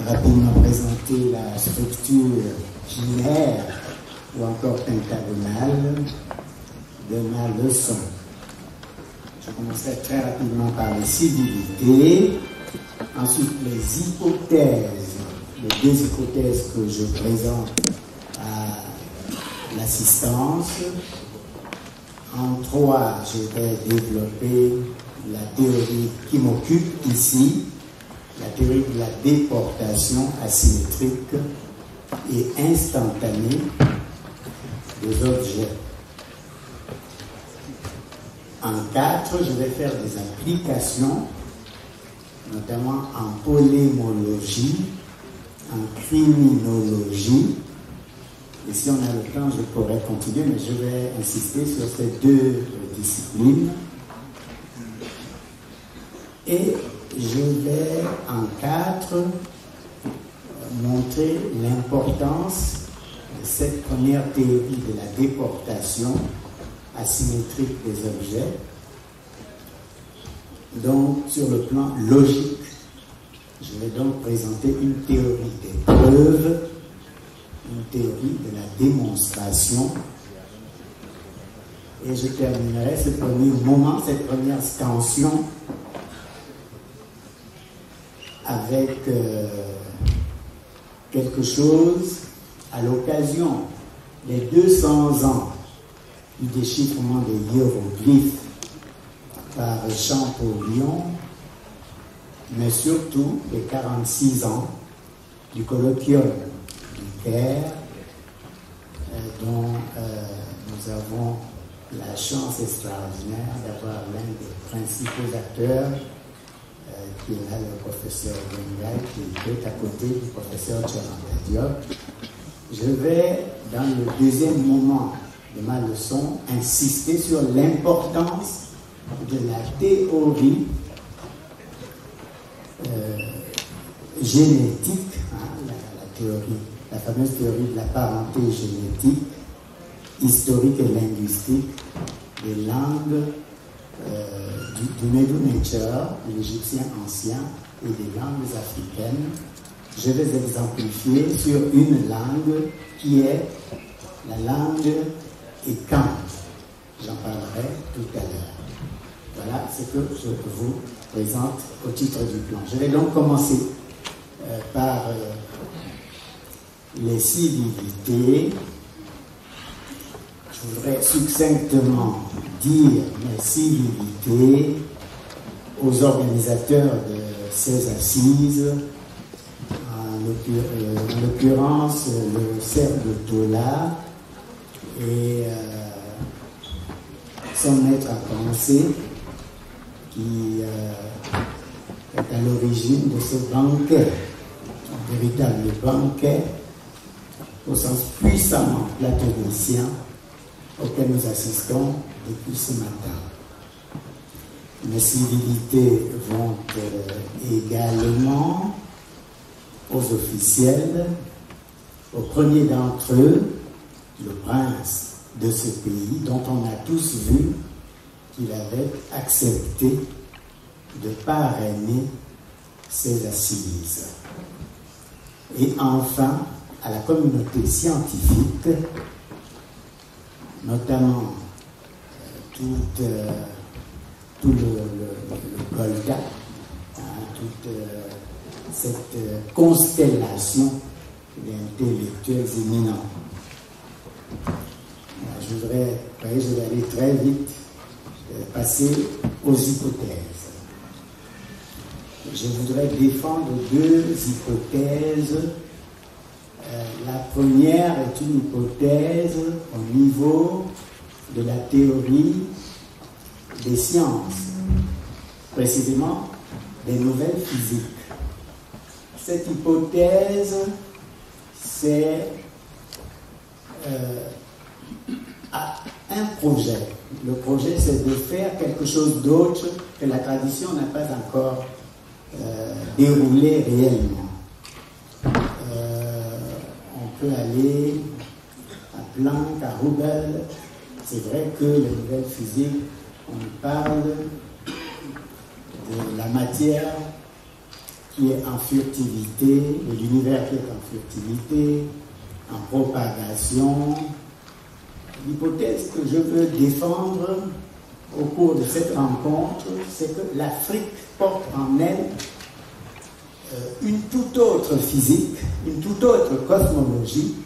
rapidement présenter la structure binaire ou encore pentagonale de ma leçon. Je commencerai très rapidement par les civilités, ensuite les hypothèses, les deux hypothèses que je présente à l'assistance. En 3, je vais développer la théorie qui m'occupe ici, la théorie de la déportation asymétrique et instantanée des objets. En 4, je vais faire des applications, notamment en polémologie, en criminologie. Et si on a le temps, je pourrais continuer, mais je vais insister sur ces deux disciplines. Et je vais, en 4, montrer l'importance de cette première théorie de la déportation asymétrique des objets. Donc, sur le plan logique, je vais donc présenter une théorie des preuves, une théorie de la démonstration. Et je terminerai ce premier moment, cette première scansion, avec quelque chose à l'occasion des 200 ans du déchiffrement des hiéroglyphes par Champollion, mais surtout les 46 ans du colloquium du Caire, dont nous avons la chance extraordinaire d'avoir l'un des principaux acteurs, qui est là le professeur Bengal, qui est à côté du professeur Tcheranda Diop. Je vais, dans le deuxième moment de ma leçon, insister sur l'importance de la théorie génétique, la fameuse théorie de la parenté génétique, historique et linguistique des langues du Medu-Neter, l'égyptien ancien, et des langues africaines. Je vais exemplifier sur une langue qui est la langue Ekan. J'en parlerai tout à l'heure. Voilà ce que je vous présente au titre du plan. Je vais donc commencer par les civilités. Je voudrais succinctement dire mes civilités aux organisateurs de ces assises, en l'occurrence le cercle de Tola et son maître à penser qui est à l'origine de ce banquet, un véritable banquet au sens puissamment platonicien auquel nous assistons depuis ce matin. Mes civilités vont également aux officiels, au premier d'entre eux, le prince de ce pays, dont on a tous vu qu'il avait accepté de parrainer ces assises. Et enfin, à la communauté scientifique, notamment tout le Golda, toute cette constellation d'intellectuels éminents. Je voudrais, je vais aller très vite, passer aux hypothèses. Je voudrais défendre deux hypothèses. La première est une hypothèse au niveau de la théorie des sciences, précisément des nouvelles physiques. Cette hypothèse, c'est un projet. Le projet, c'est de faire quelque chose d'autre que la tradition n'a pas encore déroulé réellement. On peut aller à Planck, à Hubble. C'est vrai que les nouvelles physiques, on parle de la matière qui est en furtivité, de l'univers qui est en furtivité, en propagation. L'hypothèse que je veux défendre au cours de cette rencontre, c'est que l'Afrique porte en elle une toute autre physique, une toute autre cosmologie.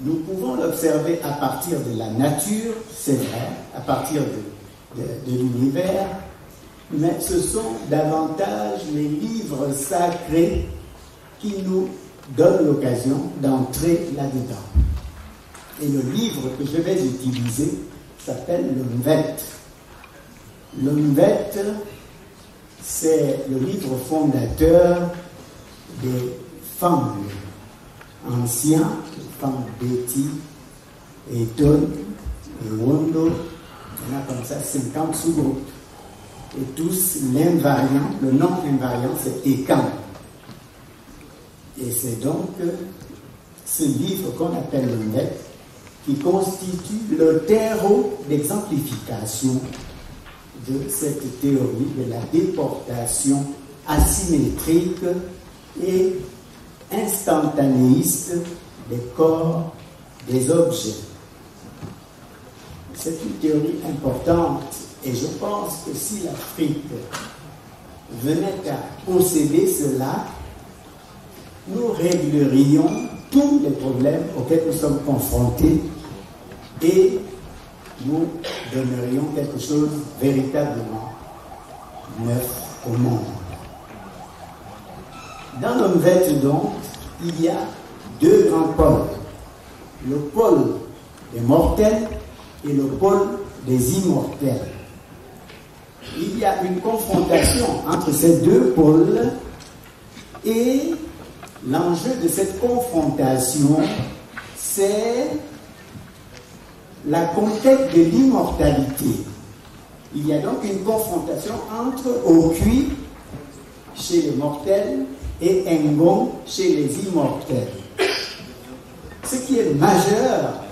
Nous pouvons l'observer à partir de la nature, c'est vrai, à partir de l'univers, mais ce sont davantage les livres sacrés qui nous donnent l'occasion d'entrer là-dedans. Et le livre que je vais utiliser s'appelle le Mvet. Le Mvet, c'est le livre fondateur des Fang anciens, les Fang Beti, Eton et Wondo. Il y en a comme ça 50 sous-groupes. Et tous l'invariant, le nom invariant, c'est Ekan. Et c'est donc ce livre qu'on appelle le Mvet qui constitue le terreau d'exemplification de cette théorie de la déportation asymétrique et instantanéiste des corps, des objets. C'est une théorie importante et je pense que si l'Afrique venait à posséder cela, nous réglerions tous les problèmes auxquels nous sommes confrontés et nous donnerions quelque chose véritablement neuf au monde. Dans le Mvet, donc, il y a deux grands pôles. Le pôle des mortels et le pôle des immortels. Il y a une confrontation entre ces deux pôles et l'enjeu de cette confrontation, c'est la conquête de l'immortalité. Il y a donc une confrontation entre Okui chez les mortels et Ngon chez les immortels. Ce qui est majeur,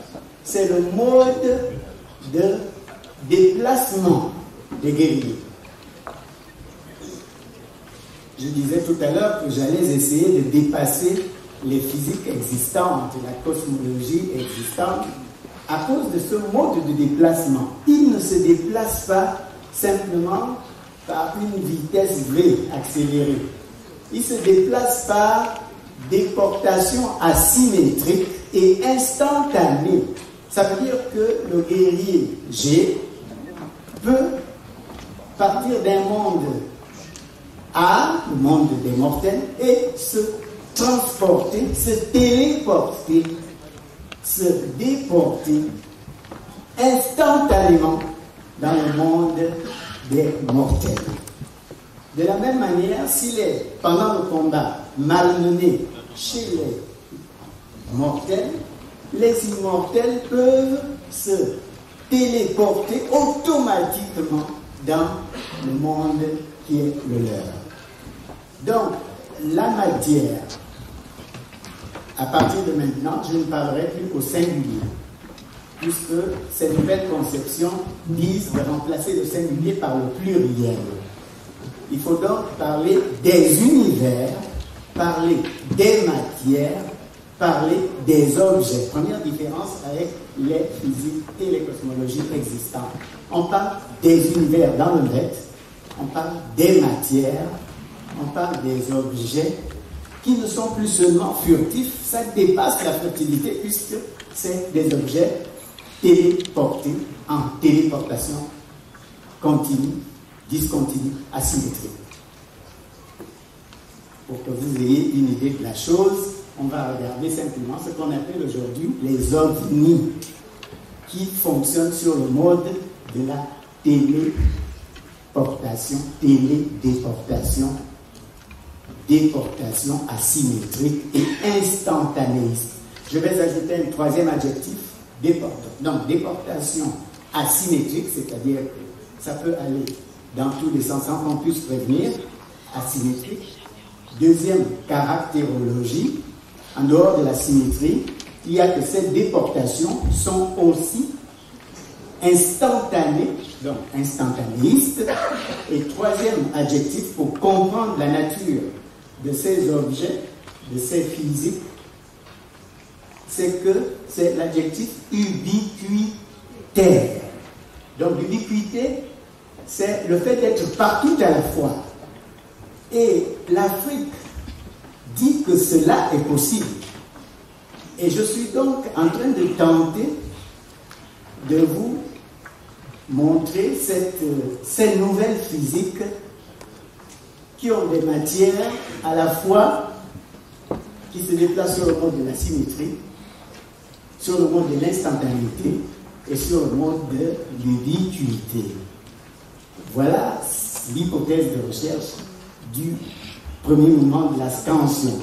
c'est le mode de déplacement des guerriers. Je disais tout à l'heure que j'allais essayer de dépasser les physiques existantes, la cosmologie existante, à cause de ce mode de déplacement. Il ne se déplace pas simplement par une vitesse V accélérée. Il se déplace par déportation asymétrique et instantanée. Ça veut dire que le guerrier G peut partir d'un monde A, le monde des mortels, et se transporter, se téléporter, se déporter instantanément dans le monde des mortels. De la même manière, s'il est, pendant le combat, malmené chez les mortels, les immortels peuvent se téléporter automatiquement dans le monde qui est le leur. Donc, la matière, à partir de maintenant, je ne parlerai plus au singulier, puisque ces nouvelles conceptions disent de remplacer le singulier par le pluriel. Il faut donc parler des univers, parler des matières, parler des objets. Première différence avec les physiques et les cosmologies existantes. On parle des univers dans le Mvet, on parle des matières, on parle des objets qui ne sont plus seulement furtifs, ça dépasse la furtivité puisque c'est des objets téléportés en téléportation continue, discontinue, asymétrique. Pour que vous ayez une idée de la chose, on va regarder simplement ce qu'on appelle aujourd'hui les ovnis qui fonctionnent sur le mode de la téléportation, télédéportation, déportation asymétrique et instantanéiste. Je vais ajouter un troisième adjectif, donc déportation asymétrique, c'est-à-dire que ça peut aller dans tous les sens sans qu'on puisse prévenir, asymétrique. Deuxième caractérologie, en dehors de la symétrie, il y a que ces déportations sont aussi instantané, donc instantanéiste. Et troisième adjectif pour comprendre la nature de ces objets, de ces physiques, c'est que c'est l'adjectif ubiquitaire. Donc l'ubiquité, c'est le fait d'être partout à la fois. Et l'Afrique dit que cela est possible. Et je suis donc en train de tenter de vous montrer ces nouvelles physiques qui ont des matières à la fois qui se déplacent sur le mode de la symétrie, sur le mode de l'instantanéité et sur le mode de l'ubiquité. Voilà l'hypothèse de recherche du premier mouvement de la scansion.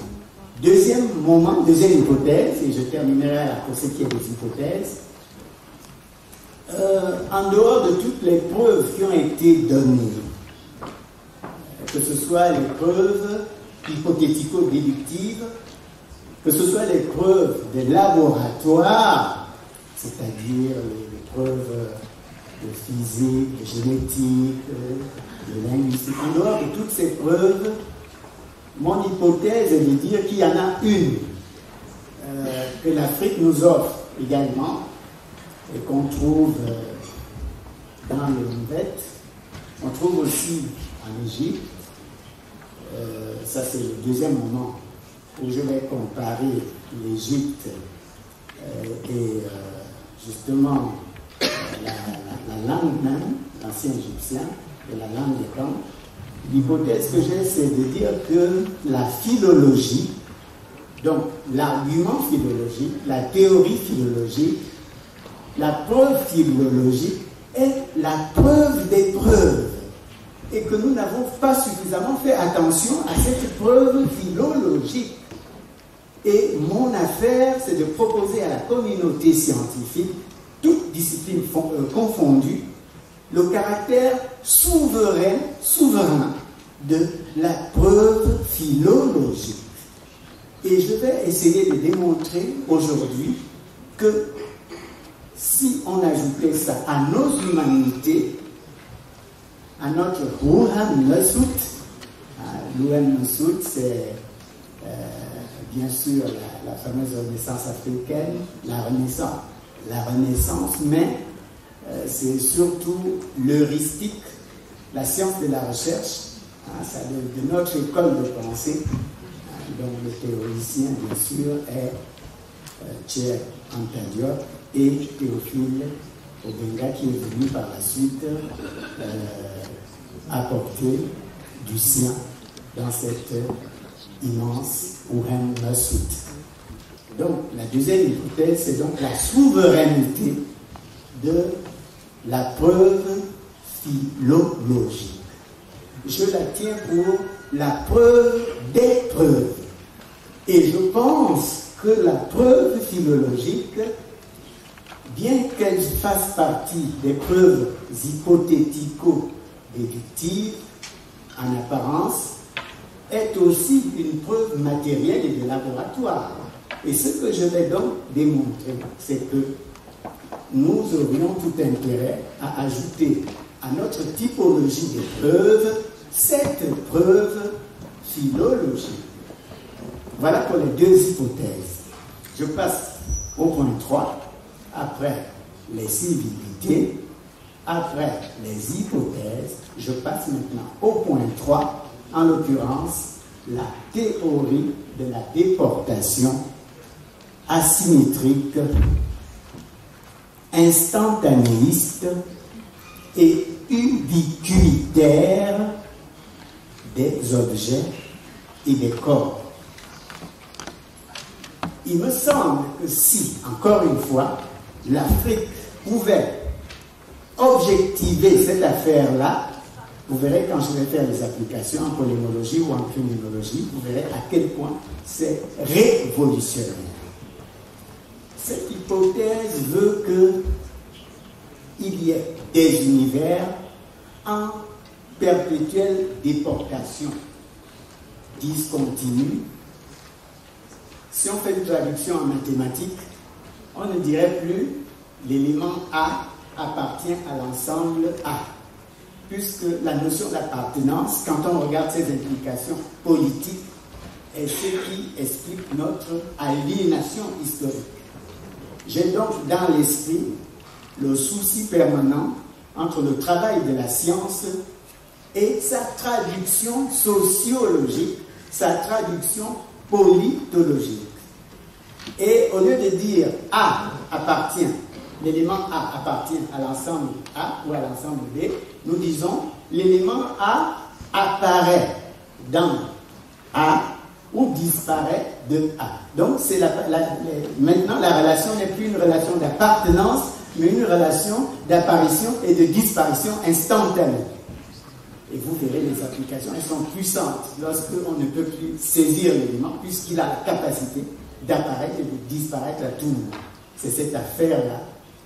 Deuxième hypothèse, et je terminerai pour ce qui est des hypothèses, en dehors de toutes les preuves qui ont été données, que ce soit les preuves hypothético-déductives, que ce soit les preuves des laboratoires, c'est-à-dire les preuves de physique, de génétique, de linguistique, en dehors de toutes ces preuves, mon hypothèse est de dire qu'il y en a une que l'Afrique nous offre également et qu'on trouve dans le Nubet. On trouve aussi en Égypte. Ça, c'est le deuxième moment où je vais comparer l'Égypte et justement la langue même, l'ancien égyptien, et la langue des camps. L'hypothèse que j'ai, c'est de dire que la philologie, donc l'argument philologique, la théorie philologique, la preuve philologique est la preuve des preuves. Et que nous n'avons pas suffisamment fait attention à cette preuve philologique. Et mon affaire, c'est de proposer à la communauté scientifique, toutes disciplines confondues, le caractère souverain de la preuve philologique. Et je vais essayer de démontrer aujourd'hui que si on ajoutait ça à nos humanités, à notre Ruhan Mesut, Ruhan Mesut, c'est bien sûr la fameuse Renaissance africaine, la Renaissance, mais c'est surtout l'heuristique, la science de la recherche, ça de notre école de pensée, dont le théoricien, bien sûr, est Cheikh Anta Diop et Théophile Obenga, qui est venu par la suite apporter du sien dans cette immense Ruhan Mesut. Donc, la deuxième hypothèse, c'est donc la souveraineté de la preuve philologique. Je la tiens pour la preuve des preuves. Et je pense que la preuve philologique, bien qu'elle fasse partie des preuves hypothético-déductives, en apparence, est aussi une preuve matérielle et de laboratoire. Et ce que je vais donc démontrer, c'est que nous aurions tout intérêt à ajouter à notre typologie de preuves cette preuve philologique. Voilà pour les deux hypothèses. Je passe au point 3, après les civilités, après les hypothèses, je passe maintenant au point 3, en l'occurrence, la théorie de la déportation asymétrique, instantanéiste et ubiquitaire des objets et des corps. Il me semble que si, encore une fois, l'Afrique pouvait objectiver cette affaire-là, vous verrez quand je vais faire les applications en polémologie ou en criminologie, vous verrez à quel point c'est révolutionnaire. Cette hypothèse veut qu'il y ait des univers en perpétuelle déportation discontinue. Si on fait une traduction en mathématiques, on ne dirait plus l'élément A appartient à l'ensemble A. Puisque la notion d'appartenance, quand on regarde ses implications politiques, est ce qui explique notre aliénation historique. J'ai donc dans l'esprit le souci permanent entre le travail de la science et sa traduction sociologique, sa traduction politologique. Et au lieu de dire A appartient, l'élément A appartient à l'ensemble A ou à l'ensemble B, nous disons l'élément A apparaît dans A ou disparaît de A. Donc maintenant la relation n'est plus une relation d'appartenance, mais une relation d'apparition et de disparition instantanée. Et vous verrez les applications, elles sont puissantes lorsque on ne peut plus saisir l'élément, puisqu'il a la capacité d'apparaître et de disparaître à tout moment. C'est cette affaire-là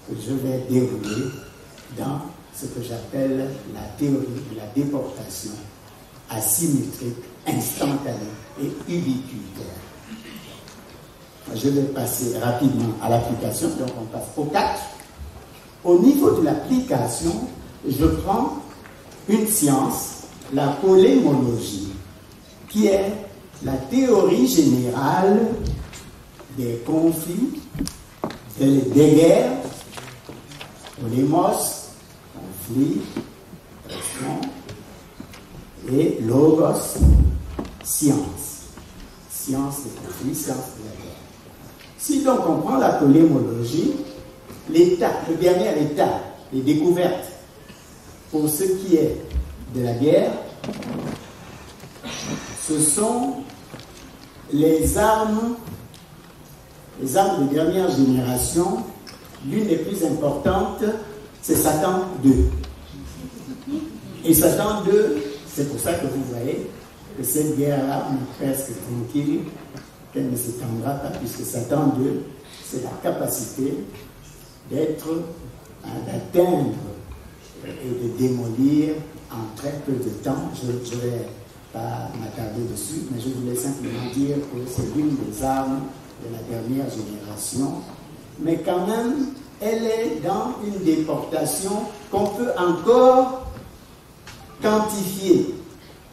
que je vais dérouler dans ce que j'appelle la théorie de la déportation asymétrique, instantanée et ubiquitaire. Je vais passer rapidement à l'application, donc on passe au 4. Au niveau de l'application, je prends une science, la polémologie, qui est la théorie générale des conflits, des guerres, polémos, conflit, pression, et logos, science. Science des conflits, science de la guerre. Si donc on prend la polémologie, l'état, le dernier état, les découvertes pour ce qui est de la guerre, ce sont les armes de dernière génération. L'une des plus importantes, c'est Satan II. Et Satan II, c'est pour ça que vous voyez que cette guerre-là, on est presque tranquille, qu'elle ne s'étendra pas, puisque Satan II, c'est la capacité d'atteindre et de démolir en très peu de temps. Je ne vais pas m'attarder dessus, mais je voulais simplement dire que c'est l'une des armes de la dernière génération, mais quand même, elle est dans une déportation qu'on peut encore quantifier,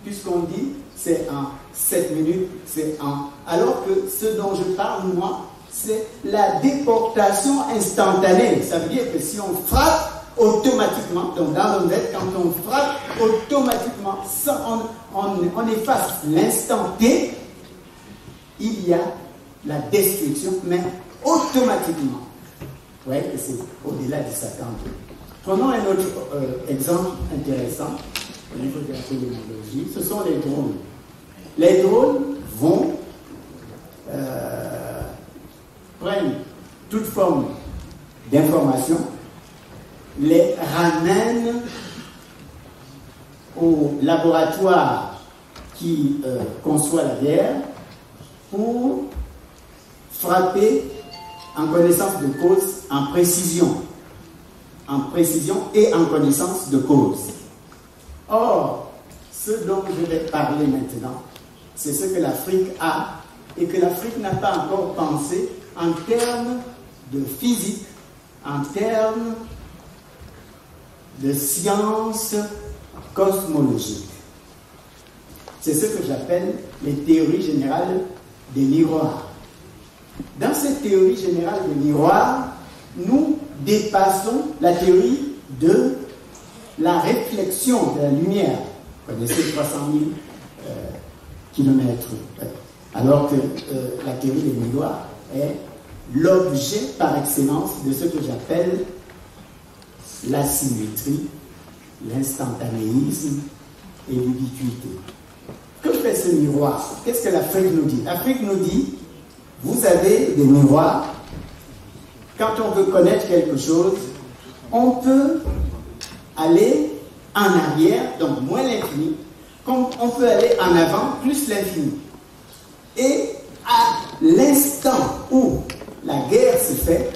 puisqu'on dit c'est en 7 minutes, c'est en... Alors que ce dont je parle, moi, c'est la déportation instantanée. Ça veut dire que si on frappe, automatiquement, donc dans l'omelette, quand on frappe, automatiquement, on efface l'instant T, il y a la destruction, mais automatiquement. Vous voyez que c'est au-delà de Satan. Prenons un autre exemple intéressant au niveau de la polémologie, ce sont les drones. Les drones vont prennent toute forme d'information, les ramènent au laboratoire qui conçoit la guerre pour frapper en connaissance de cause, en précision et en connaissance de cause. Or, ce dont je vais parler maintenant, c'est ce que l'Afrique a et que l'Afrique n'a pas encore pensé en termes de physique, en termes de sciences cosmologiques. C'est ce que j'appelle les théories générales des miroirs. Dans cette théorie générale des miroirs, nous dépassons la théorie de la réflexion de la lumière. Vous connaissez 300 000 kilomètres. Alors que la théorie des miroirs est l'objet par excellence de ce que j'appelle l'asymétrie, l'instantanéisme et l'ubiquité. Que fait ce miroir? Qu'est-ce que l'Afrique nous dit? L'Afrique nous dit, vous avez des miroirs, quand on veut connaître quelque chose, on peut aller en arrière, donc moins l'infini, comme on peut aller en avant, plus l'infini. Et à l'instant où la guerre se fait,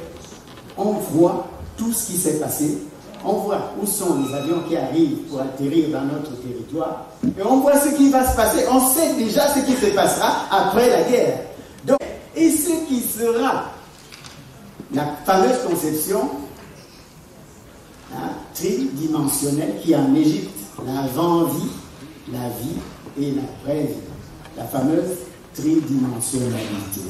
on voit tout ce qui s'est passé, on voit où sont les avions qui arrivent pour atterrir dans notre territoire, et on voit ce qui va se passer, on sait déjà ce qui se passera après la guerre. Donc, et ce qui sera la fameuse conception tridimensionnelle qui en Égypte, l'avant-vie, la vie et l'après-vie. La fameuse tridimensionnalité.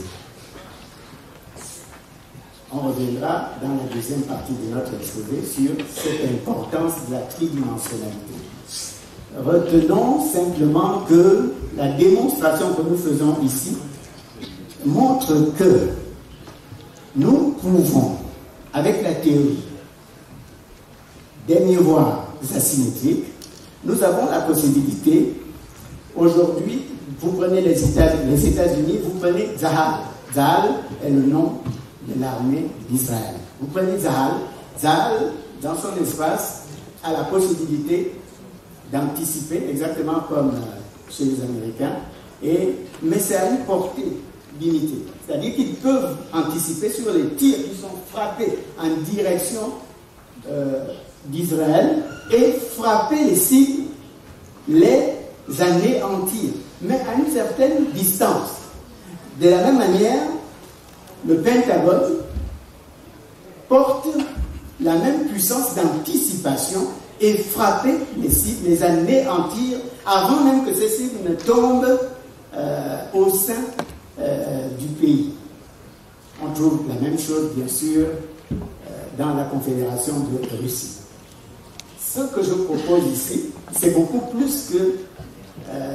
On reviendra dans la deuxième partie de notre exposé sur cette importance de la tridimensionnalité. Retenons simplement que la démonstration que nous faisons ici montre que nous pouvons, avec la théorie des miroirs asymétriques, nous avons la possibilité, aujourd'hui, vous prenez les États-Unis, vous prenez Tzahal. Tzahal est le nom de l'armée d'Israël. Vous prenez Tzahal. Tzahal, dans son espace, a la possibilité d'anticiper, exactement comme chez les Américains, mais c'est à une portée limitée. C'est-à-dire qu'ils peuvent anticiper sur les tirs qui sont frappés en direction d'Israël et frapper les cibles, les anéantir, mais à une certaine distance. De la même manière, le Pentagone porte la même puissance d'anticipation et frapper les cibles, les anéantir avant même que ces cibles ne tombent au sein du pays. On trouve la même chose, bien sûr, dans la Confédération de Russie. Ce que je propose ici, c'est beaucoup plus que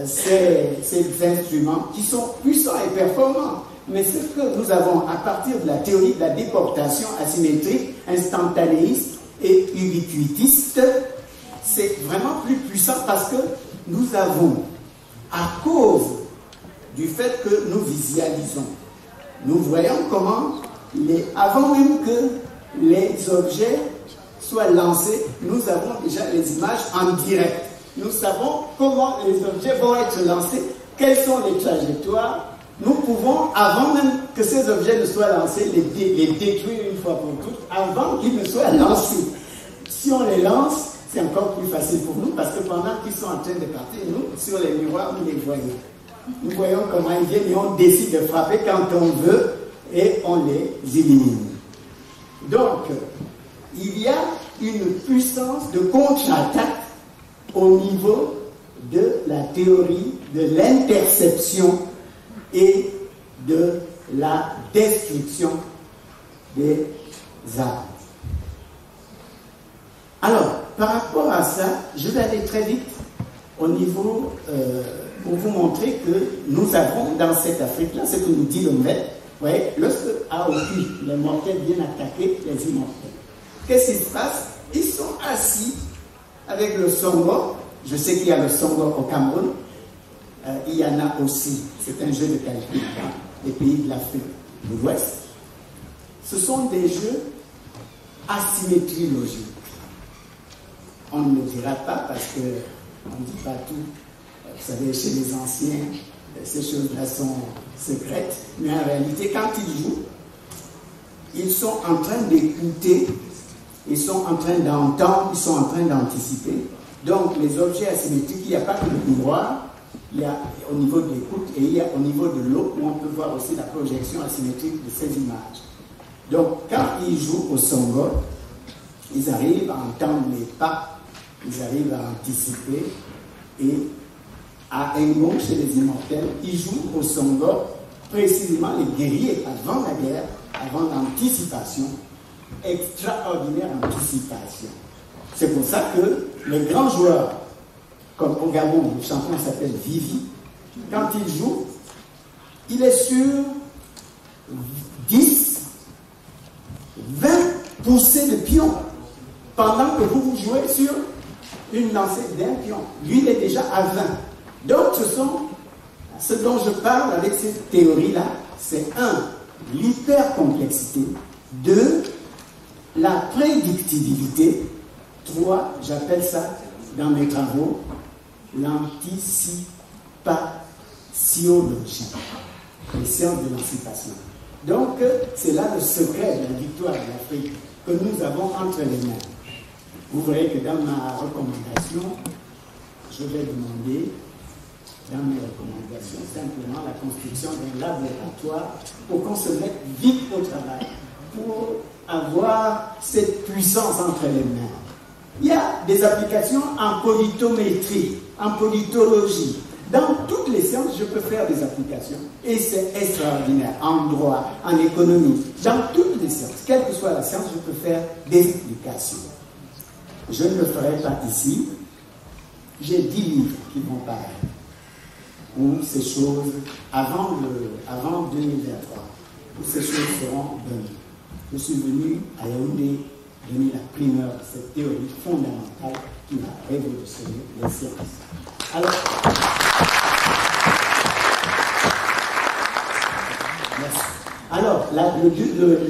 ces instruments qui sont puissants et performants. Mais ce que nous avons à partir de la théorie de la déportation asymétrique, instantanéiste et ubiquitiste, c'est vraiment plus puissant parce que nous avons, à cause du fait que nous visualisons, nous voyons comment, avant même que les objets soient lancés, nous avons déjà les images en direct. Nous savons comment les objets vont être lancés, quelles sont les trajectoires. Nous pouvons, avant même que ces objets ne soient lancés, les détruire une fois pour toutes, avant qu'ils ne soient lancés. Si on les lance, c'est encore plus facile pour nous, parce que pendant qu'ils sont en train de partir, nous, sur les miroirs, nous les voyons. Nous voyons comment ils viennent et on décide de frapper quand on veut et on les élimine. Donc, il y a une puissance de contre-attaque au niveau de la théorie de l'interception et de la destruction des armes. Alors, par rapport à ça, je vais aller très vite au niveau, pour vous montrer que nous avons dans cette Afrique-là, ce que nous dit le maître, vous voyez, lorsque Aopi, les mortels viennent attaquer les immortels, qu'est-ce qui se passe? Ils sont assis avec le Songo. Je sais qu'il y a le Songo au Cameroun. Il y en a aussi. C'est un jeu de calcul dans les pays de l'Afrique de l'Ouest. Ce sont des jeux asymétrie logique. On ne le dira pas parce qu'on ne dit pas tout. Vous savez, chez les anciens, ces choses-là sont secrètes. Mais en réalité, quand ils jouent, ils sont en train d'écouter, ils sont en train d'entendre, ils sont en train d'anticiper. Donc, les objets asymétriques, il n'y a pas que le miroir, il y a au niveau de l'écoute et il y a au niveau de l'eau où on peut voir aussi la projection asymétrique de ces images. Donc, quand ils jouent au Songo, ils arrivent à entendre les pas, ils arrivent à anticiper et à Ngo, chez les immortels, ils jouent au Songo précisément les guerriers avant la guerre, avant l'anticipation, extraordinaire anticipation. C'est pour ça que les grands joueurs, comme au Gabon, le champion s'appelle Vivi, quand il joue, il est sur 10, 20 poussées de pions, pendant que vous jouez sur une lancée d'un pion. Lui, il est déjà à 20. Donc, ce dont je parle avec cette théorie-là, c'est 1, l'hypercomplexité, 2, la prédictibilité, 3, j'appelle ça dans mes travaux l'anticipatiologie, les sciences de l'anticipation. Donc, c'est là le secret de la victoire de l'Afrique que nous avons entre les mains. Vous verrez que dans ma recommandation, je vais demander, dans mes recommandations, simplement la construction d'un laboratoire pour qu'on se mette vite au travail, pour avoir cette puissance entre les mains. Il y a des applications en politométrie, en politologie. Dans toutes les sciences, je peux faire des applications. Et c'est extraordinaire. En droit, en économie, dans toutes les sciences, quelle que soit la science, je peux faire des applications. Je ne le ferai pas ici. J'ai 10 livres qui vont paraître. Où ces choses, avant 2023, où ces choses seront données. Je suis venu à Yaoundé donner la primeur de cette théorie fondamentale qui va révolutionner les sciences. Alors, merci. Alors,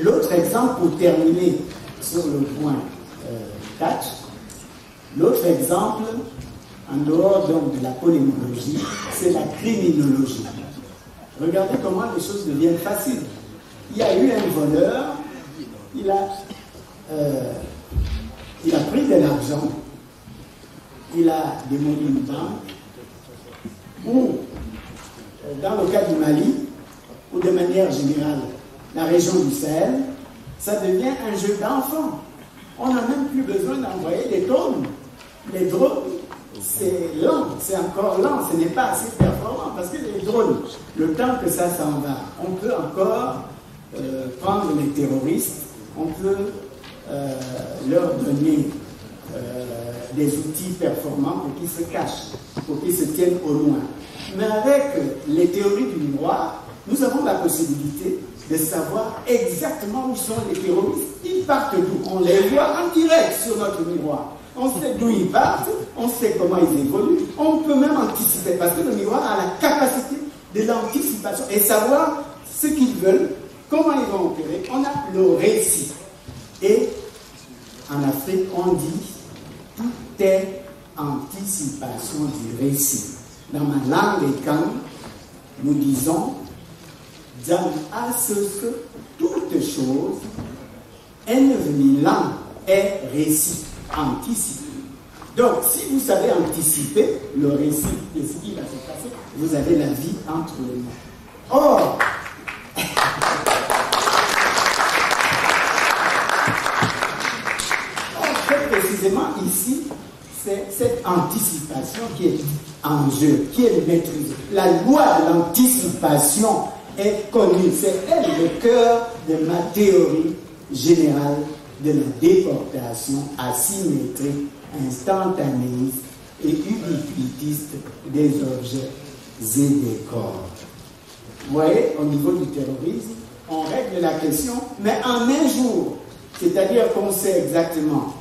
l'autre exemple pour terminer sur le point 4, l'autre exemple, en dehors donc de la polémologie, c'est la criminologie. Regardez comment les choses deviennent faciles. Il y a eu un voleur, il a pris de l'argent, il a démoli une banque, ou dans le cas du Mali, ou de manière générale, la région du Sahel, ça devient un jeu d'enfant. On n'a même plus besoin d'envoyer des drones. Les drones, c'est lent, c'est encore lent, ce n'est pas assez performant, parce que les drones, le temps que ça s'en va, on peut encore prendre les terroristes, on peut leur donner des outils performants pour qu'ils se cachent, pour qu'ils se tiennent au loin. Mais avec les théories du miroir, nous avons la possibilité de savoir exactement où sont les terroristes. Ils partent d'où? On les voit en direct sur notre miroir. On sait d'où ils partent, on sait comment ils évoluent, on peut même anticiper, parce que le miroir a la capacité de l'anticipation et savoir ce qu'ils veulent, comment ils vont opérer. On a le récit. Et en Afrique, on dit tout est anticipation du récit. Dans ma langue Ekan, nous disons dans à ce que toute chose envenilant est récit, anticipé. Donc, si vous savez anticiper le récit de ce qui va se passer, vous avez la vie entre les mains. Or, très précisément ici, c'est cette anticipation qui est en jeu, qui est maîtrisée. La loi de l'anticipation est connue. C'est elle le cœur de ma théorie générale de la déportation asymétrique, instantanéiste et ubiquitiste des objets et des corps. Vous voyez, au niveau du terrorisme, on règle la question, mais en un jour. C'est-à-dire qu'on sait exactement.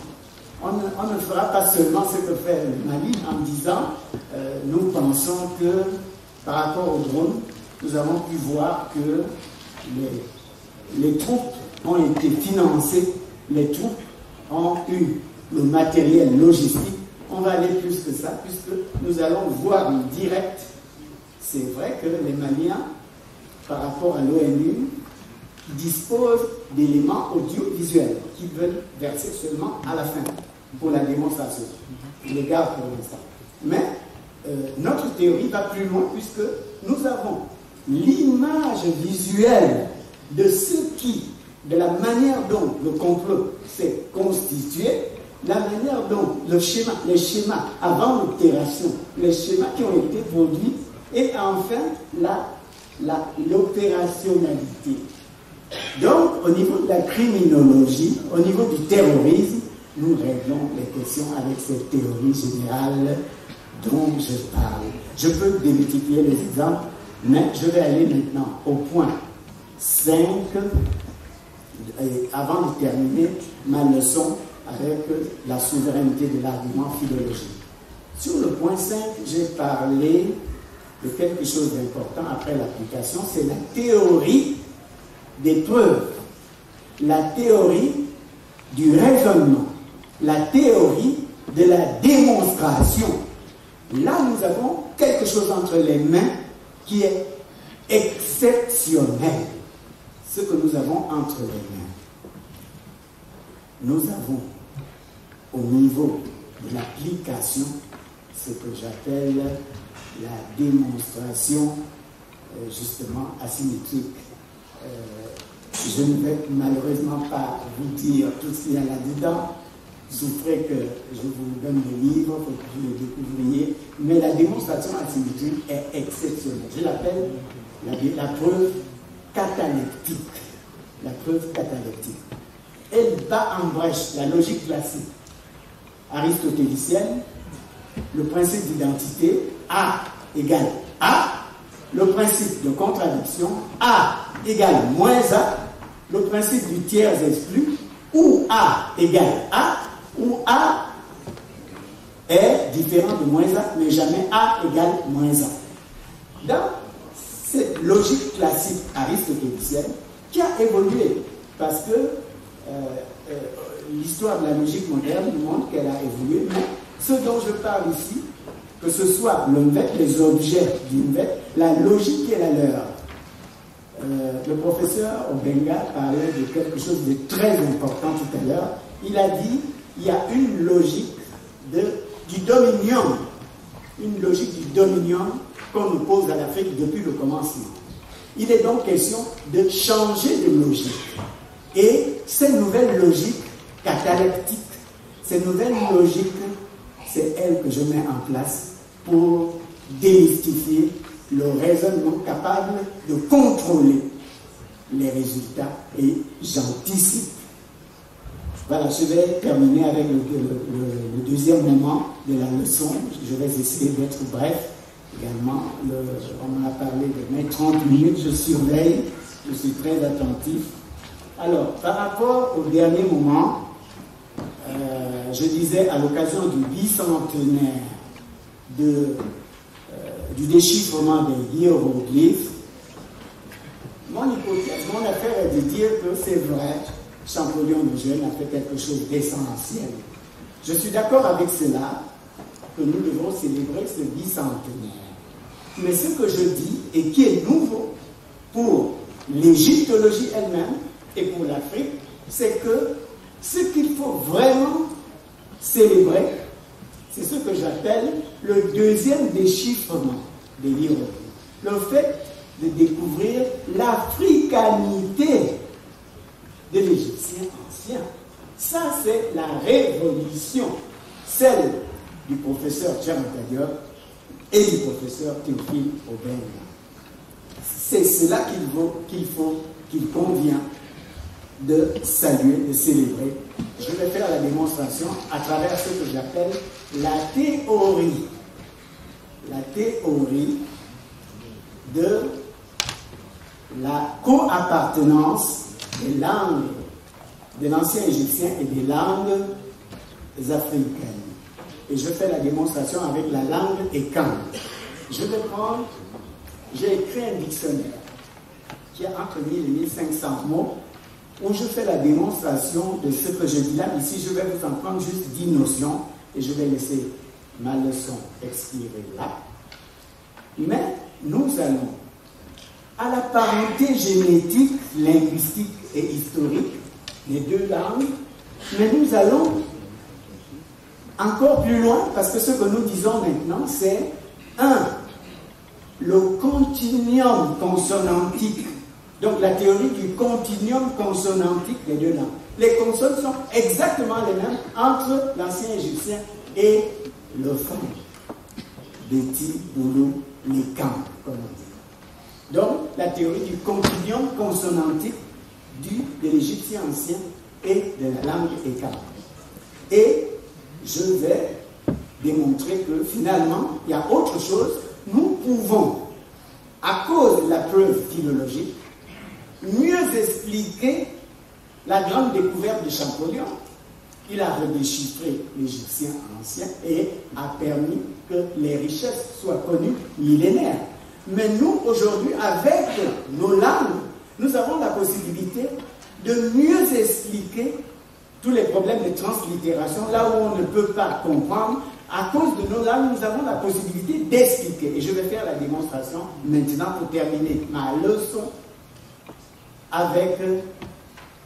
On ne fera pas seulement ce que fait le Mali en disant nous pensons que par rapport aux drones, nous avons pu voir que les troupes ont été financées, les troupes ont eu le matériel logistique. On va aller plus que ça, puisque nous allons voir en direct. C'est vrai que les Maliens, par rapport à l'ONU, disposent d'éléments audiovisuels qu'ils veulent verser seulement à la fin pour la démonstration. Je les garde pour l'instant. Mais notre théorie va plus loin puisque nous avons l'image visuelle de ce qui, de la manière dont le complot s'est constitué, la manière dont les schémas avant l'opération, les schémas qui ont été produits, et enfin l'opérationnalité. Donc, au niveau de la criminologie, au niveau du terrorisme, nous réglons les questions avec cette théorie générale dont je parle. Je peux démultiplier les exemples, mais je vais aller maintenant au point 5, avant de terminer ma leçon avec la souveraineté de l'argument philologique. Sur le point 5, j'ai parlé de quelque chose d'important après l'application, c'est la théorie des preuves, la théorie du raisonnement, la théorie de la démonstration. Là, nous avons quelque chose entre les mains qui est exceptionnel. Ce que nous avons entre les mains. Nous avons, au niveau de l'application, ce que j'appelle la démonstration, justement, asymétrique. Je ne vais malheureusement pas vous dire tout ce qu'il y a là-dedans, souffrez que je vous donne des livres pour que vous les découvriez, mais la démonstration asymétrique est exceptionnelle. Je l'appelle la preuve cataleptique. La preuve cataleptique. Elle bat en brèche la logique classique aristotélicienne, le principe d'identité, A égale A, le principe de contradiction, A égale moins A, le principe du tiers exclu, où A égale A, où A est différent de moins A, mais jamais A égale moins A. Dans cette logique classique aristotélicienne qui a évolué, parce que l'histoire de la logique moderne nous montre qu'elle a évolué, mais ce dont je parle ici, que ce soit l'Unvet, les objets d'Unvet, la logique qui est la leur. Le professeur Obenga parlait de quelque chose de très important tout à l'heure. Il a dit il y a une logique du dominion, une logique du dominion qu'on oppose à l'Afrique depuis le commencement. Il est donc question de changer de logique. Et ces nouvelles logiques cataleptiques, ces nouvelles logiques, c'est elles que je mets en place pour démystifier le raisonnement capable de contrôler les résultats. Et j'anticipe. Voilà, je vais terminer avec le deuxième moment de la leçon. Je vais essayer d'être bref. Également, on en a parlé de mes 30 minutes, je surveille, je suis très attentif. Alors, par rapport au dernier moment, je disais à l'occasion du bicentenaire du déchiffrement des hiéroglyphes, mon hypothèse, mon affaire est de dire que c'est vrai, Champollion le Jeune a fait quelque chose d'essentiel. Je suis d'accord avec cela, que nous devons célébrer ce bicentenaire. Mais ce que je dis, et qui est nouveau pour l'égyptologie elle-même et pour l'Afrique, c'est que ce qu'il faut vraiment célébrer, c'est ce que j'appelle le deuxième déchiffrement des hiéroglyphes. Le fait de découvrir l'africanité de l'Égyptien ancien. Ça, c'est la révolution, celle du professeur Tchernobyl et du professeur Théophile Obenga. C'est cela qu'il convient de saluer, de célébrer. Je vais faire la démonstration à travers ce que j'appelle la théorie. La théorie de la co-appartenance des langues de l'ancien égyptien et des langues africaines. Et je fais la démonstration avec la langue ékan. J'ai écrit un dictionnaire qui a entre 1000 et 1500 mots où je fais la démonstration de ce que je dis là. Ici, je vais vous en prendre juste 10 notions et je vais laisser ma leçon expirer là. Mais nous allons à la parenté génétique, linguistique et historique des deux langues, mais nous allons encore plus loin, parce que ce que nous disons maintenant, c'est 1. Le continuum consonantique. Donc la théorie du continuum consonantique des deux langues. Les consonnes sont exactement les mêmes entre l'ancien égyptien et le fond. Beti, Boulou, Lekan, comme on dit. Donc la théorie du continuum consonantique de l'égyptien ancien et de la langue ékan. Et je vais démontrer que finalement, il y a autre chose. Nous pouvons, à cause de la preuve philologique, mieux expliquer la grande découverte de Champollion. Il a redéchiffré l'égyptien ancien et a permis que les richesses soient connues millénaires. Mais nous, aujourd'hui, avec nos langues, nous avons la possibilité de mieux expliquer tous les problèmes de translittération, là où on ne peut pas comprendre. À cause de nos langues, nous avons la possibilité d'expliquer. Et je vais faire la démonstration maintenant pour terminer ma leçon avec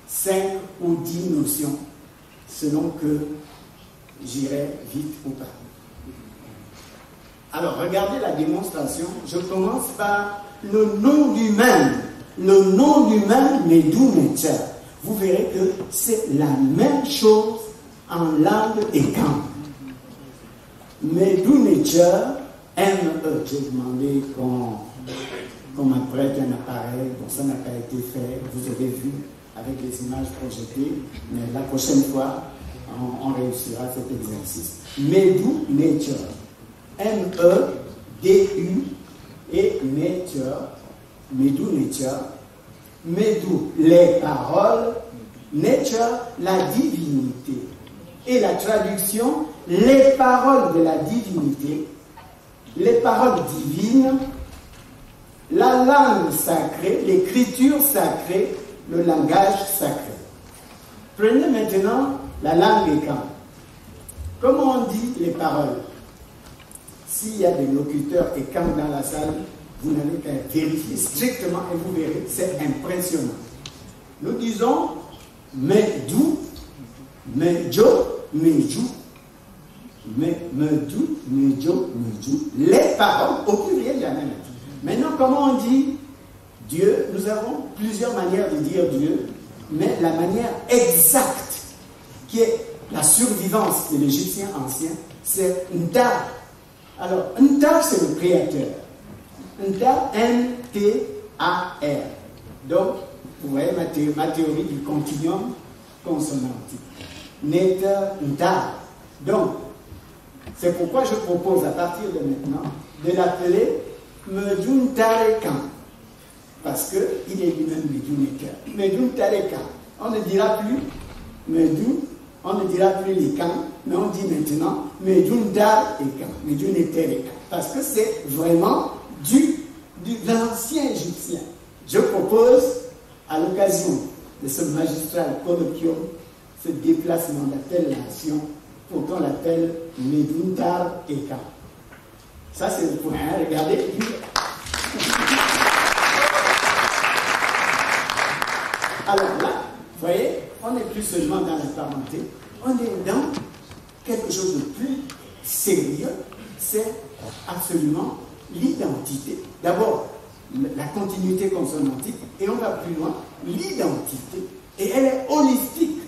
5 ou 10 notions, selon que j'irai vite ou pas. Alors, regardez la démonstration. Je commence par le nom du même. Le nom du même, Medou Mecha. Vous verrez que c'est la même chose en langue écan. Medu Nature, M-E. J'ai demandé qu'on m'apprête un appareil, bon ça n'a pas été fait, vous aurez vu avec les images projetées, mais la prochaine fois, on réussira cet exercice. Medu Nature, M-E-D-U et Nature, Medu Nature, Medu les paroles, Nature la divinité. Et la traduction, les paroles de la divinité, les paroles divines, la langue sacrée, l'écriture sacrée, le langage sacré. Prenez maintenant la langue écan. Comment on dit les paroles? S'il y a des locuteurs écan dans la salle, vous n'avez qu'à vérifier strictement et vous verrez, c'est impressionnant. Nous disons Medu, Mejo, Meju, Medu, Mejo, Meju. Les paroles, au pluriel, il y en a. Maintenant, comment on dit Dieu? Nous avons plusieurs manières de dire Dieu, mais la manière exacte, qui est la survivance de l'Égyptien ancien, c'est Nta. Alors, Nta, c'est le créateur. Nta, N-T-A-R. Donc, vous voyez ma théorie du continuum consonantique. Neta, Nta. Donc, c'est pourquoi je propose à partir de maintenant de l'appeler Medun Tarekan. Parce qu'il est lui-même Medun Medun Tarekan. On ne dira plus Medun, on ne dira plus les camps, mais on dit maintenant Medun Tarekan. Medun Tarekan. Parce que c'est vraiment de l'ancien égyptien. Je propose, à l'occasion de ce magistral colloquium, ce déplacement d'appellation pour qu'on l'appelle Meduntar Eka. Ça, c'est le point. Hein? Regardez. Alors là, vous voyez, on n'est plus seulement dans la parenté, on est dans quelque chose de plus sérieux, c'est absolument l'identité. D'abord, la continuité consonantique, et on va plus loin, l'identité, et elle est holistique,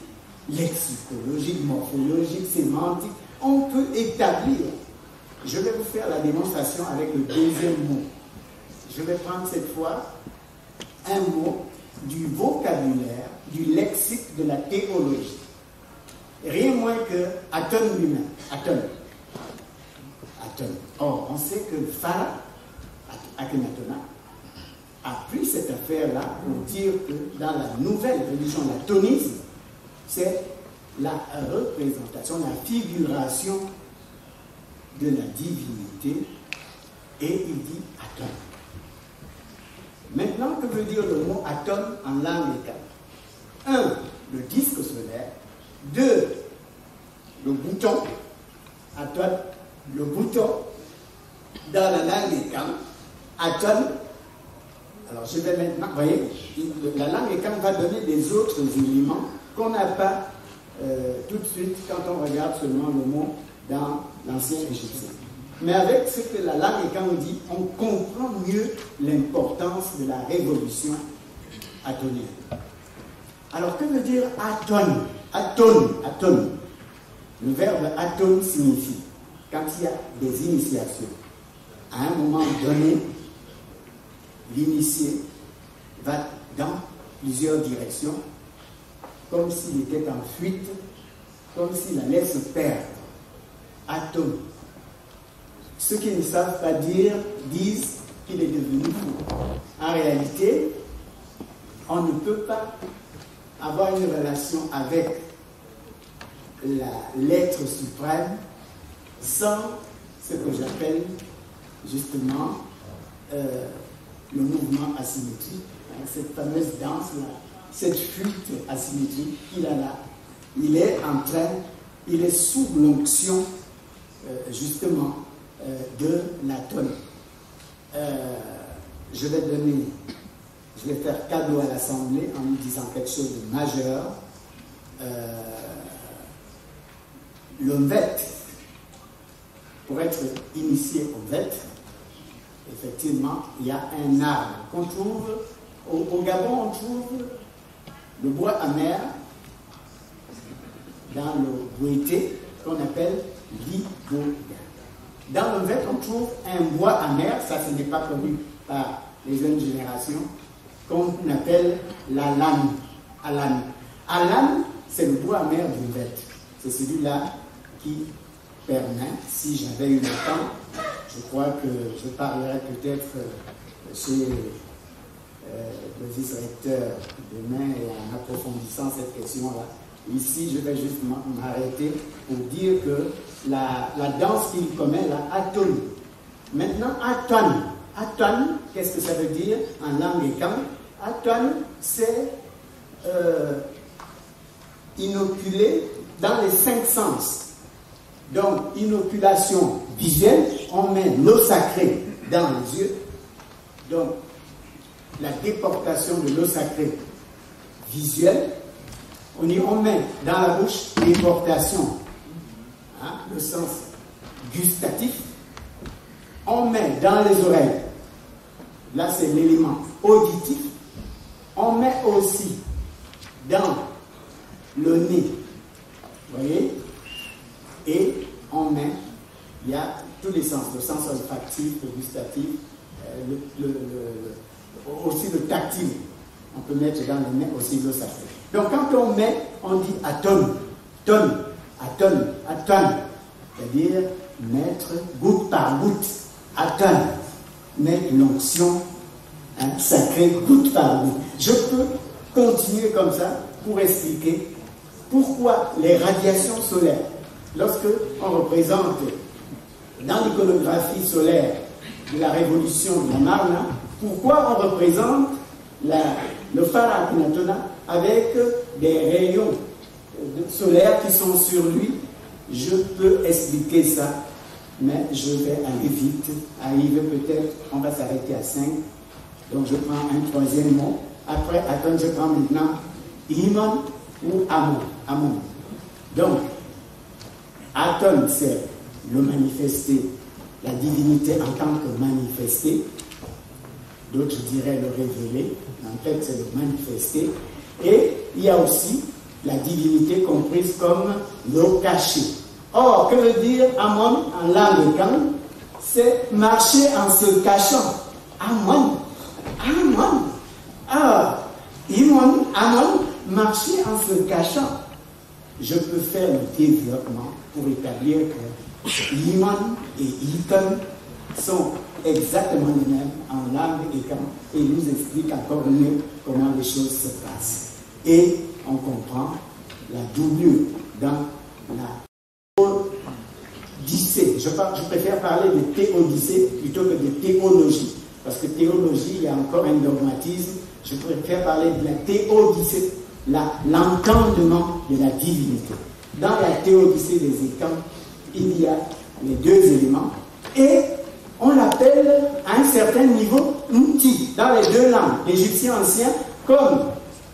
lexicologique, morphologique, sémantique, on peut établir. Je vais vous faire la démonstration avec le deuxième mot. Je vais prendre cette fois un mot du vocabulaire, du lexique de la théologie. Rien moins que Aton lui-même. Aton. Or, on sait que Pharaon, Akhenaton, a pris cette affaire-là pour dire que dans la nouvelle religion, l'atonisme, c'est la représentation, la figuration de la divinité, et il dit Aton. Maintenant, que veut dire le mot Aton en langue écan? 1. Le disque solaire. 2. Le bouton. Aton, le bouton. Dans la langue écan, Aton. Alors, je vais maintenant, vous voyez, la langue écan va donner des autres éléments qu'on n'a pas tout de suite quand on regarde seulement le mot dans l'ancien égyptien. Mais avec ce que la langue écan nous dit, on comprend mieux l'importance de la révolution atonienne. Alors, que veut dire aton? Aton. Le verbe aton signifie, quand il y a des initiations, à un moment donné, l'initié va dans plusieurs directions, comme s'il était en fuite, comme s'il allait se perdre. Aton. Ceux qui ne savent pas dire disent qu'il est devenu fou. En réalité, on ne peut pas avoir une relation avec la lettre suprême sans ce que j'appelle justement le mouvement asymétrique, hein, cette fameuse danse-là, cette fuite asymétrique qu'il a là. Il est sous l'onction justement de l'atone. Je vais faire cadeau à l'Assemblée en lui disant quelque chose de majeur. Le Mvet, pour être initié au Mvet, effectivement, il y a un arbre qu'on trouve, au Gabon, on trouve le bois amer, dans le boité qu'on appelle l'iboga. Dans le vêtement, on trouve un bois amer, ça ce n'est pas connu par les jeunes générations, qu'on appelle la lame. Alane. Alane, c'est le bois amer du vêtement. C'est celui-là qui permet, si j'avais eu le temps, je crois que je parlerai peut-être chez le vice-recteur demain et en approfondissant cette question-là. Ici, je vais juste m'arrêter pour dire que la danse qu'il commet là, Aton. Maintenant, Aton. Aton, qu'est-ce que ça veut dire en langue écan? Aton, c'est inoculer dans les 5 sens. Donc, inoculation visuelle, on met l'eau sacrée dans les yeux. Donc, la déportation de l'eau sacrée visuelle, on met dans la bouche déportation, hein, le sens gustatif. On met dans les oreilles, là c'est l'élément auditif. On met aussi dans le nez, vous voyez, et on met, il y a tous les sens, le sens olfactif, le gustatif, aussi le tactile. On peut mettre dans le nez aussi l'eau sacrée. Donc quand on met, on dit aton, ton, aton, aton, c'est-à-dire mettre goutte par goutte, aton, mettre l'onction sacrée goutte par goutte. Je peux continuer comme ça pour expliquer pourquoi les radiations solaires, lorsque on représente dans l'iconographie solaire de la révolution de la Marna, pourquoi on représente le phare Akhenaton avec des rayons solaires qui sont sur lui. Je peux expliquer ça, mais je vais aller vite. Arriver peut-être, on va s'arrêter à 5. Donc je prends un troisième mot. Après, attends, je prends maintenant Imon ou Amon. Amon. Donc, Aton, c'est le manifesté, la divinité en tant que manifesté. D'autres diraient le révéler. En fait, c'est le manifesté. Et il y a aussi la divinité comprise comme le caché. Or, que veut dire Amon en langue kan? C'est marcher en se cachant. Amon. Amon. Ah, Imon, Amon, marcher en se cachant. Je peux faire le développement pour établir que Imon et Ikon sont exactement les mêmes en langue et nous explique encore mieux comment les choses se passent. Et on comprend la doublure dans la théodicée. Je préfère parler de théodicée plutôt que de théologie. Parce que théologie, il y a encore un dogmatisme. Je préfère parler de la théodicée, l'entendement de la divinité. Dans la théodicée des écans, il y a les deux éléments. Et on l'appelle à un certain niveau Nti, dans les deux langues, l'égyptien ancien, comme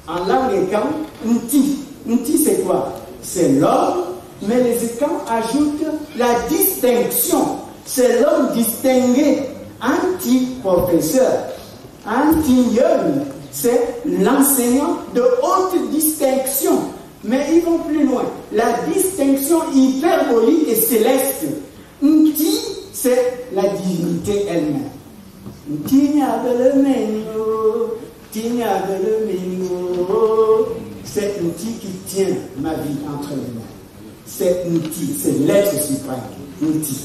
en langue écan, Nti. Nti, c'est quoi? C'est l'homme, mais les écans ajoutent la distinction. C'est l'homme distingué, anti-professeur, anti-yeun. C'est l'enseignant de haute distinction. Mais ils vont plus loin. La distinction hyperbolique et céleste. Nti, c'est la divinité elle-même. C'est Nti qui tient ma vie entre les mains. C'est Nti, c'est l'être suprême. Nti.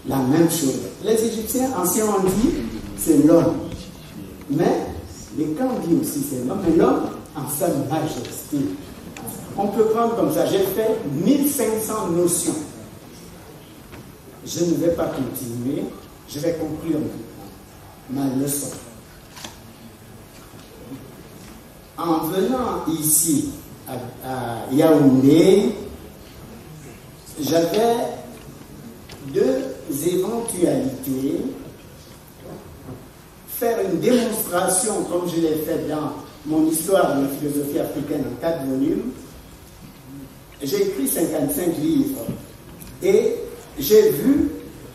La même chose. Les Égyptiens anciens ont dit c'est l'homme. Mais les camps disent aussi c'est l'homme, mais l'homme en sa majesté. On peut prendre comme ça, j'ai fait 1500 notions. Je ne vais pas continuer, je vais conclure maintenant ma leçon. En venant ici à Yaoundé, j'avais deux éventualités. Faire une démonstration, comme je l'ai fait dans mon histoire de la philosophie africaine en 4 volumes. J'ai écrit 55 livres. Et j'ai vu,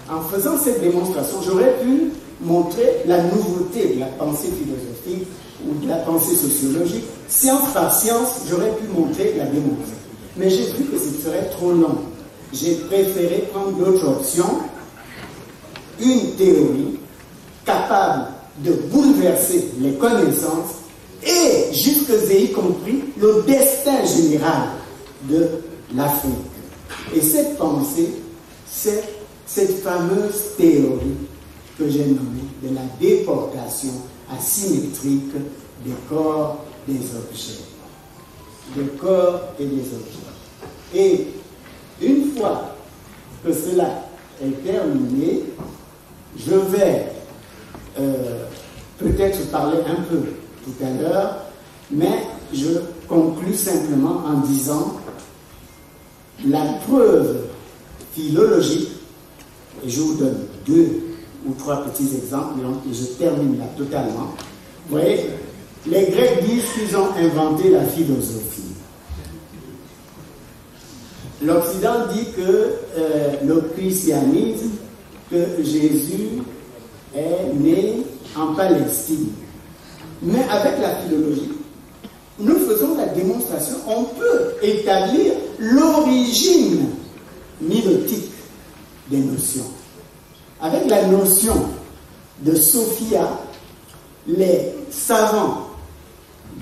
en faisant cette démonstration, j'aurais pu montrer la nouveauté de la pensée philosophique ou de la pensée sociologique. Science par science, j'aurais pu montrer la démonstration. mais j'ai vu que ce serait trop long. J'ai préféré prendre d'autres options, une théorie capable de bouleverser les connaissances et, jusque y compris, le destin général de l'Afrique. Et cette pensée, c'est cette fameuse théorie que j'ai nommée de la déportation asymétrique des corps des objets. Des corps et des objets. Et une fois que cela est terminé, je vais peut-être parler un peu tout à l'heure, mais je conclus simplement en disant la preuve philologique, et je vous donne 2 ou 3 petits exemples, et je termine là totalement. Vous voyez, les Grecs disent qu'ils ont inventé la philosophie. L'Occident dit que le christianisme, que Jésus est né en Palestine. Mais avec la philologie, nous faisons la démonstration, on peut établir l'origine milotique des notions. Avec la notion de Sophia, les savants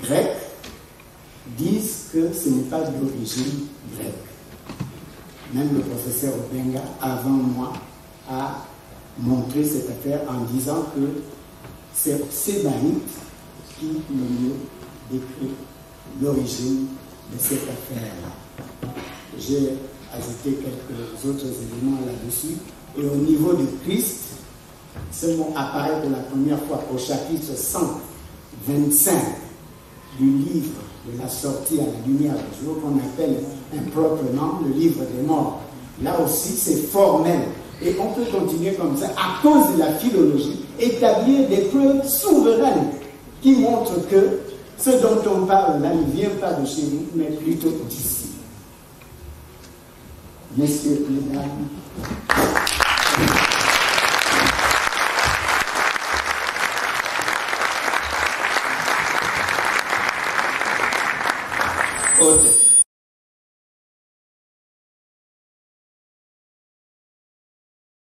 grecs disent que ce n'est pas d'origine grecque. Même le professeur Obenga, avant moi, a montré cette affaire en disant que c'est Sébaïte qui le mieux décrit l'origine de cette affaire-là. J'ai ajouté quelques autres éléments là-dessus. Et au niveau de Christ, ce mot apparaît pour la première fois au chapitre 125 du livre de la sortie à la lumière du jour, qu'on appelle improprement le livre des morts. Là aussi, c'est formel. Et on peut continuer comme ça, à cause de la philologie, établir des preuves souveraines qui montrent que ce dont on parle là ne vient pas de chez nous, mais plutôt d'ici. Messieurs, mesdames. Autre.